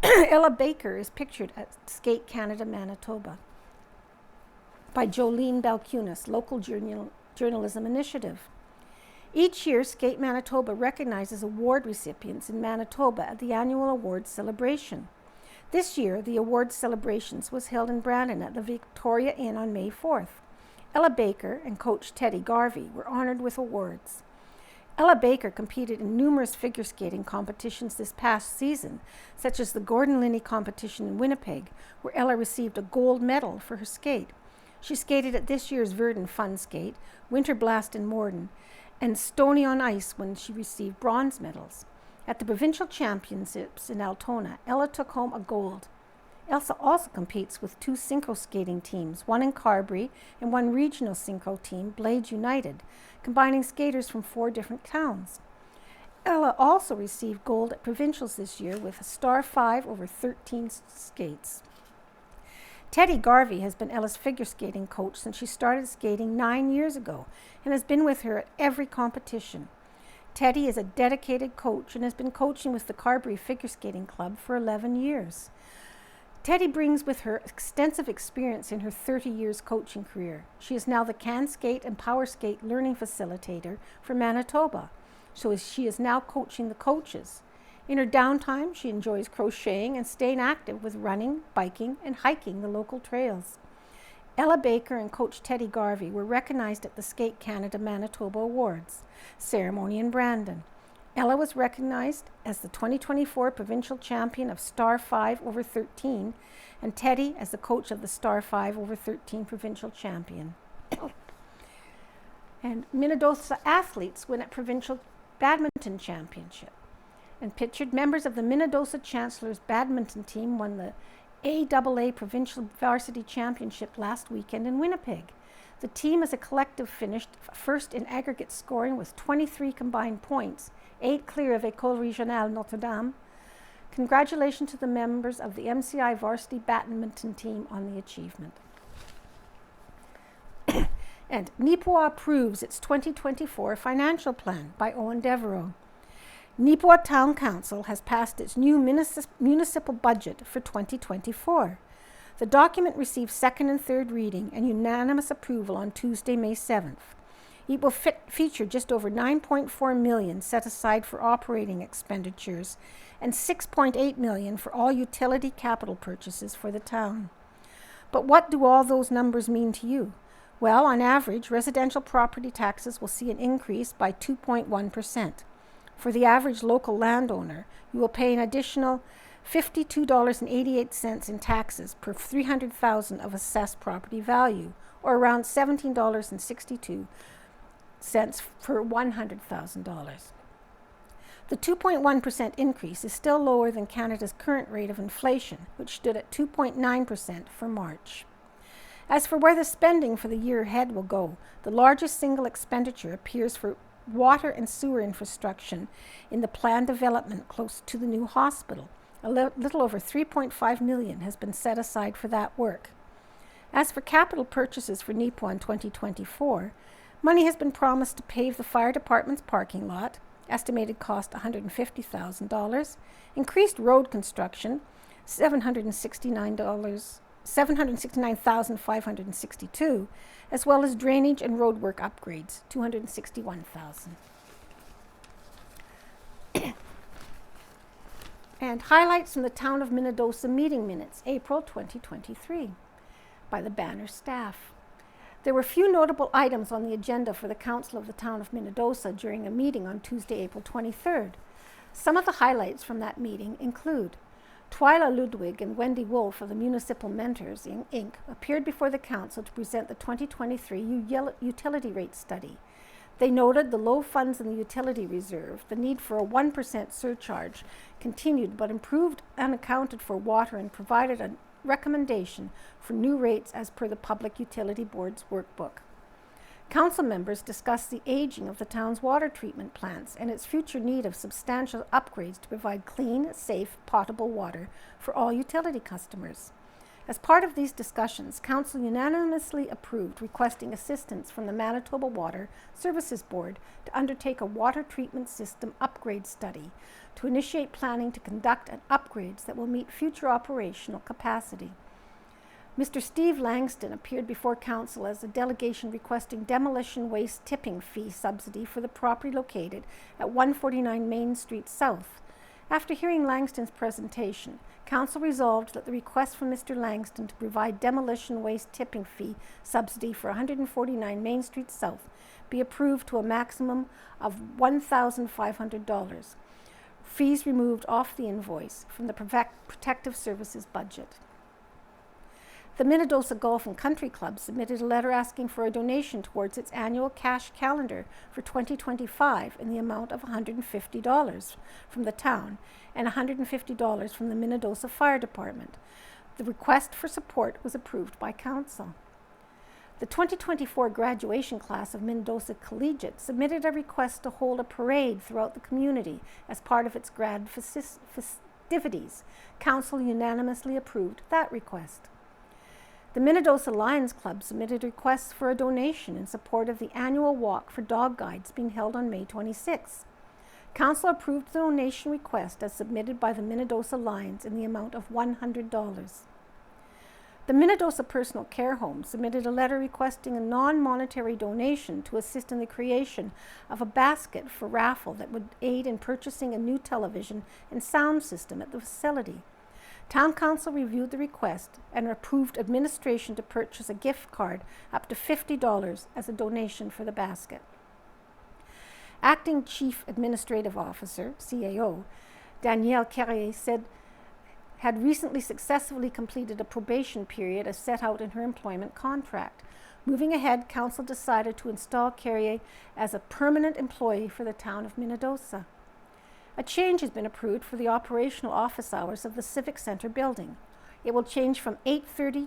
Ella Baker is pictured at Skate Canada, Manitoba by Jolene Balcunas, Local Journalism Initiative. Each year, Skate Manitoba recognizes award recipients in Manitoba at the annual awards celebration. This year, the awards celebrations was held in Brandon at the Victoria Inn on May 4th. Ella Baker and coach Teddy Garvey were honored with awards. Ella Baker competed in numerous figure skating competitions this past season, such as the Gordon Linney competition in Winnipeg, where Ella received a gold medal for her skate. She skated at this year's Verdun Fun Skate, Winter Blast in Morden, and Stony on Ice when she received bronze medals. At the provincial championships in Altona, Ella took home a gold. Elsa also competes with 2 synchro skating teams, one in Carberry and one regional synchro team, Blades United, combining skaters from 4 different towns. Ella also received gold at provincials this year with a star 5 over 13 skates. Teddy Garvey has been Ella's figure skating coach since she started skating 9 years ago and has been with her at every competition. Teddy is a dedicated coach and has been coaching with the Carberry Figure Skating Club for 11 years. Teddy brings with her extensive experience in her 30 years coaching career. She is now the Can Skate and Power Skate learning facilitator for Manitoba, so she is now coaching the coaches. In her downtime, she enjoys crocheting and staying active with running, biking, and hiking the local trails. Ella Baker and coach Teddy Garvey were recognized at the Skate Canada Manitoba Awards ceremony in Brandon. Ella was recognized as the 2024 provincial champion of Star 5 over 13, and Teddy as the coach of the Star 5 over 13 provincial champion. And Minnedosa athletes win at provincial badminton championship. And pictured members of the Minnedosa Chancellor's badminton team won the AAA Provincial Varsity Championship last weekend in Winnipeg. The team as a collective finished first in aggregate scoring with 23 combined points, 8 clear of École Régionale Notre Dame. Congratulations to the members of the MCI varsity badminton team on the achievement. And Neepawa approves its 2024 financial plan by Owen Devereaux. Neepawa Town Council has passed its new municipal budget for 2024. The document received second and third reading and unanimous approval on Tuesday, May 7th. It will feature just over $9.4 million set aside for operating expenditures and $6.8 million for all utility capital purchases for the town. But what do all those numbers mean to you? Well, on average, residential property taxes will see an increase by 2.1%. For the average local landowner, you will pay an additional $52.88 in taxes per $300,000 of assessed property value, or around $17.62 for $100,000. The 2.1% increase is still lower than Canada's current rate of inflation, which stood at 2.9% for March. As for where the spending for the year ahead will go, the largest single expenditure appears for water and sewer infrastructure in the planned development close to the new hospital, A little over $3.5 million has been set aside for that work. As for capital purchases for Neepawa in 2024, money has been promised to pave the fire department's parking lot, estimated cost $150,000, increased road construction, $769,562, as well as drainage and road work upgrades, $261,000. And highlights from the Town of Minnedosa meeting minutes, April 2023, by the Banner staff. There were few notable items on the agenda for the Council of the Town of Minnedosa during a meeting on Tuesday, April 23rd. Some of the highlights from that meeting include Twyla Ludwig and Wendy Wolf of the Municipal Mentors, Inc. appeared before the Council to present the 2023 utility rate study. They noted the low funds in the utility reserve, the need for a 1% surcharge, continued but improved unaccounted for water, and provided a recommendation for new rates as per the Public Utility Board's workbook. Council members discussed the aging of the town's water treatment plants and its future need of substantial upgrades to provide clean, safe, potable water for all utility customers. As part of these discussions, Council unanimously approved requesting assistance from the Manitoba Water Services Board to undertake a water treatment system upgrade study to initiate planning to conduct upgrades that will meet future operational capacity. Mr. Steve Langston appeared before Council as a delegation requesting demolition waste tipping fee subsidy for the property located at 149 Main Street South. After hearing Langston's presentation, Council resolved that the request from Mr. Langston to provide demolition waste tipping fee subsidy for 149 Main Street South be approved to a maximum of $1,500. Fees removed off the invoice from the Protective Services budget. The Minnedosa Golf and Country Club submitted a letter asking for a donation towards its annual cash calendar for 2025 in the amount of $150 from the town and $150 from the Minnedosa Fire Department. The request for support was approved by Council. The 2024 graduation class of Minnedosa Collegiate submitted a request to hold a parade throughout the community as part of its grad festivities. Council unanimously approved that request. The Minnedosa Lions Club submitted requests for a donation in support of the annual walk for dog guides being held on May 26. Council approved the donation request as submitted by the Minnedosa Lions in the amount of $100. The Minnedosa Personal Care Home submitted a letter requesting a non-monetary donation to assist in the creation of a basket for raffle that would aid in purchasing a new television and sound system at the facility. Town Council reviewed the request and approved administration to purchase a gift card up to $50 as a donation for the basket. Acting Chief Administrative Officer, CAO, Danielle Carrier had recently successfully completed a probation period as set out in her employment contract. Moving ahead, Council decided to install Carrier as a permanent employee for the town of Minnedosa. A change has been approved for the operational office hours of the Civic Center building. It will change from 8:30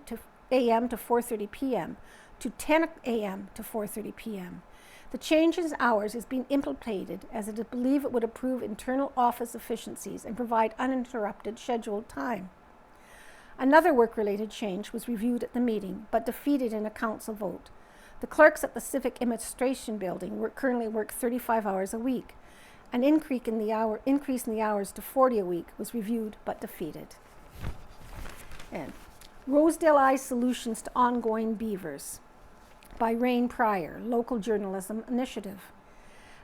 a.m. to 4:30 p.m. to 10 a.m. to 4:30 p.m. The change in hours is being implemented as it is believed it would improve internal office efficiencies and provide uninterrupted scheduled time. Another work-related change was reviewed at the meeting but defeated in a council vote. The clerks at the Civic Administration Building currently work 35 hours a week. An increase in the hours to 40 a week was reviewed but defeated. And Rosedale Eye Solutions to Ongoing Beavers by Rain Pryor, Local Journalism Initiative.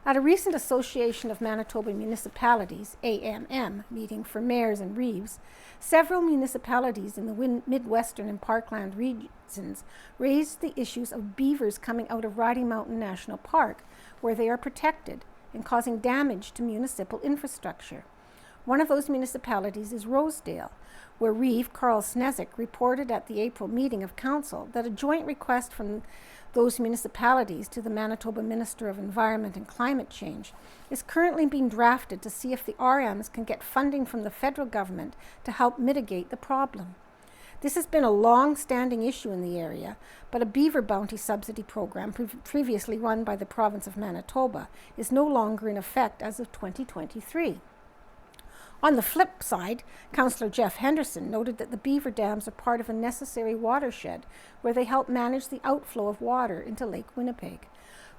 At a recent Association of Manitoba Municipalities, AMM, meeting for mayors and reeves, several municipalities in the Midwestern and Parkland regions raised the issues of beavers coming out of Riding Mountain National Park, where they are protected, and causing damage to municipal infrastructure. One of those municipalities is Rosedale, where Reeve Carl Snezik reported at the April meeting of Council that a joint request from those municipalities to the Manitoba Minister of Environment and Climate Change is currently being drafted to see if the RMs can get funding from the federal government to help mitigate the problem. This has been a long-standing issue in the area, but a beaver bounty subsidy program previously run by the province of Manitoba is no longer in effect as of 2023. On the flip side, Councillor Jeff Henderson noted that the beaver dams are part of a necessary watershed where they help manage the outflow of water into Lake Winnipeg.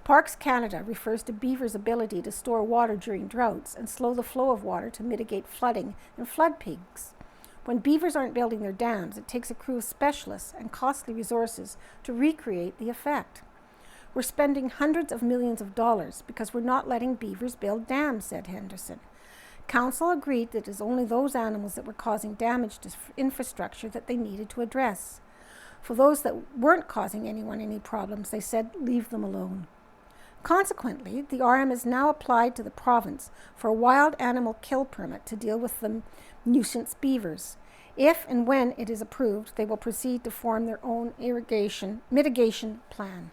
Parks Canada refers to beavers' ability to store water during droughts and slow the flow of water to mitigate flooding and flood peaks. When beavers aren't building their dams, it takes a crew of specialists and costly resources to recreate the effect. We're spending hundreds of millions of dollars because we're not letting beavers build dams, said Henderson. Council agreed that it is only those animals that were causing damage to infrastructure that they needed to address. For those that weren't causing anyone any problems, they said leave them alone. Consequently, the RM has now applied to the province for a wild animal kill permit to deal with the nuisance beavers. If and when it is approved, they will proceed to form their own mitigation plan.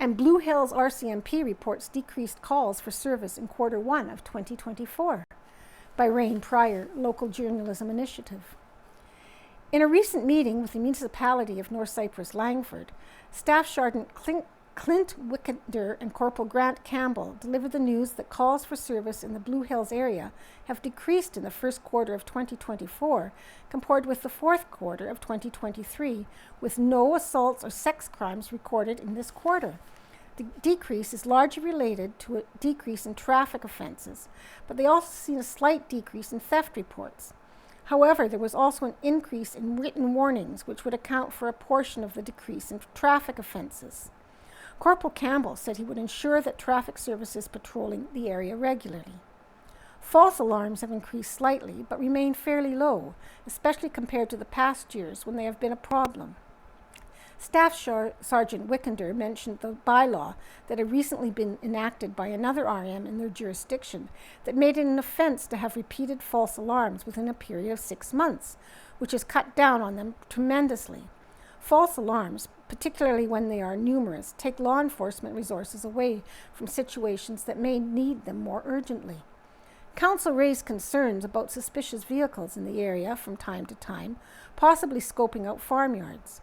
And Blue Hills RCMP reports decreased calls for service in Q1 of 2024 by Rain Pryor, Local Journalism Initiative. In a recent meeting with the municipality of North Cyprus Langford, Staff Sergeant Clint Wickender and Corporal Grant Campbell delivered the news that calls for service in the Blue Hills area have decreased in the first quarter of 2024 compared with the fourth quarter of 2023, with no assaults or sex crimes recorded in this quarter. The decrease is largely related to a decrease in traffic offences, but they also seen a slight decrease in theft reports. However, there was also an increase in written warnings, which would account for a portion of the decrease in traffic offences. Corporal Campbell said he would ensure that traffic services patrolling the area regularly. False alarms have increased slightly, but remain fairly low, especially compared to the past years when they have been a problem. Staff Sergeant Wickender mentioned the bylaw that had recently been enacted by another RM in their jurisdiction that made it an offence to have repeated false alarms within a period of 6 months, which has cut down on them tremendously. False alarms, particularly when they are numerous, take law enforcement resources away from situations that may need them more urgently. Council raised concerns about suspicious vehicles in the area from time to time, possibly scoping out farmyards.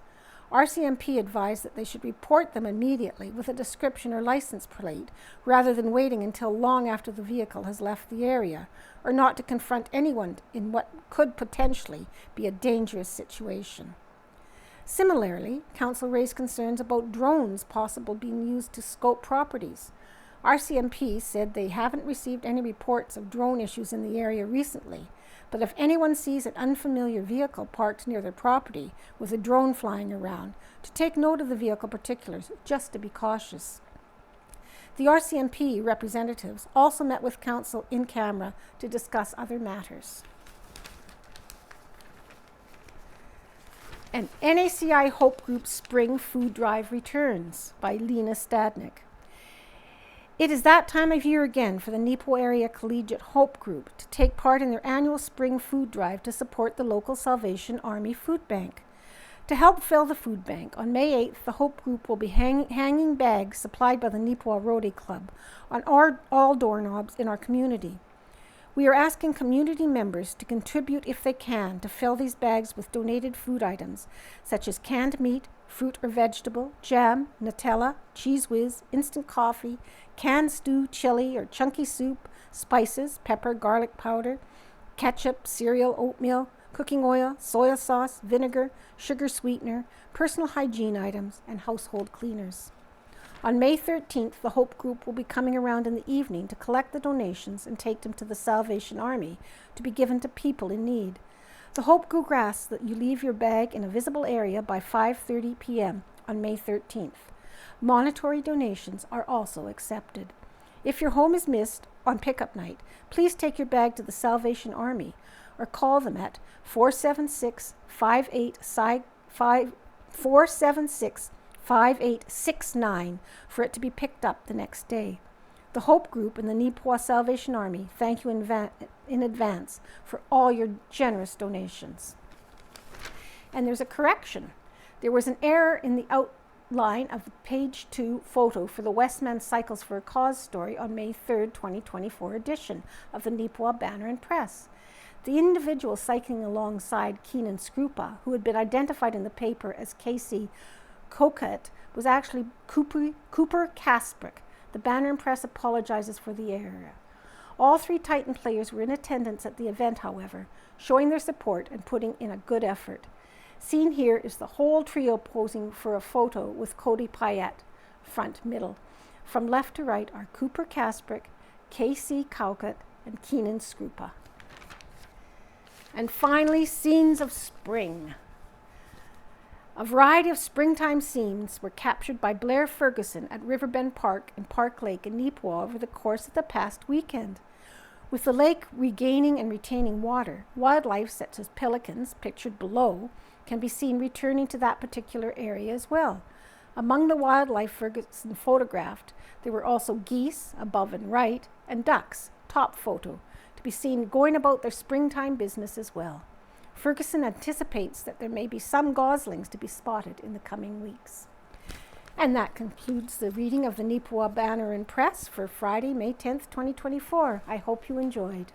RCMP advised that they should report them immediately with a description or license plate rather than waiting until long after the vehicle has left the area, or not to confront anyone in what could potentially be a dangerous situation. Similarly, Council raised concerns about drones possibly being used to scope properties. RCMP said they haven't received any reports of drone issues in the area recently, but if anyone sees an unfamiliar vehicle parked near their property with a drone flying around, to take note of the vehicle particulars, just to be cautious. The RCMP representatives also met with Council in camera to discuss other matters. And NACI Hope Group Spring Food Drive returns by Lena Stadnick. It is that time of year again for the Neepawa Area Collegiate Hope Group to take part in their annual spring food drive to support the local Salvation Army Food Bank. To help fill the food bank, on May 8th, the Hope Group will be hanging bags supplied by the Neepawa Rotary Club on all doorknobs in our community. We are asking community members to contribute if they can to fill these bags with donated food items such as canned meat, fruit or vegetable, jam, Nutella, Cheese Whiz, instant coffee, canned stew, chili or chunky soup, spices, pepper, garlic powder, ketchup, cereal, oatmeal, cooking oil, soy sauce, vinegar, sugar sweetener, personal hygiene items, and household cleaners. On May 13th, the Hope Group will be coming around in the evening to collect the donations and take them to the Salvation Army to be given to people in need. The Hope Group asks that you leave your bag in a visible area by 5:30 p.m. on May 13th. Monetary donations are also accepted. If your home is missed on pickup night, please take your bag to the Salvation Army or call them at 476-5869 for it to be picked up the next day. The Hope Group and the Neepawa Salvation Army thank you in advance for all your generous donations. And there's a correction. There was an error in the outline of the page 2 photo for the Westman Cycles for a Cause story on May 3rd, 2024 edition of the Neepawa Banner and Press. The individual cycling alongside Keenan Scrupa, who had been identified in the paper as Casey Coquette, was actually Cooper Kasprick. The Banner and Press apologizes for the error. All 3 Titan players were in attendance at the event, however, showing their support and putting in a good effort. Seen here is the whole trio posing for a photo with Cody Payette, front middle. From left to right are Cooper Kasprick, KC Cowcutt, and Keenan Scrupa. And finally, scenes of spring. A variety of springtime scenes were captured by Blair Ferguson at Riverbend Park and Park Lake in Neepawa over the course of the past weekend. With the lake regaining and retaining water, wildlife such as pelicans, pictured below, can be seen returning to that particular area as well. Among the wildlife Ferguson photographed, there were also geese, above and right, and ducks, top photo, to be seen going about their springtime business as well. Ferguson anticipates that there may be some goslings to be spotted in the coming weeks. And that concludes the reading of the Neepawa Banner and Press for Friday, May 10th, 2024. I hope you enjoyed.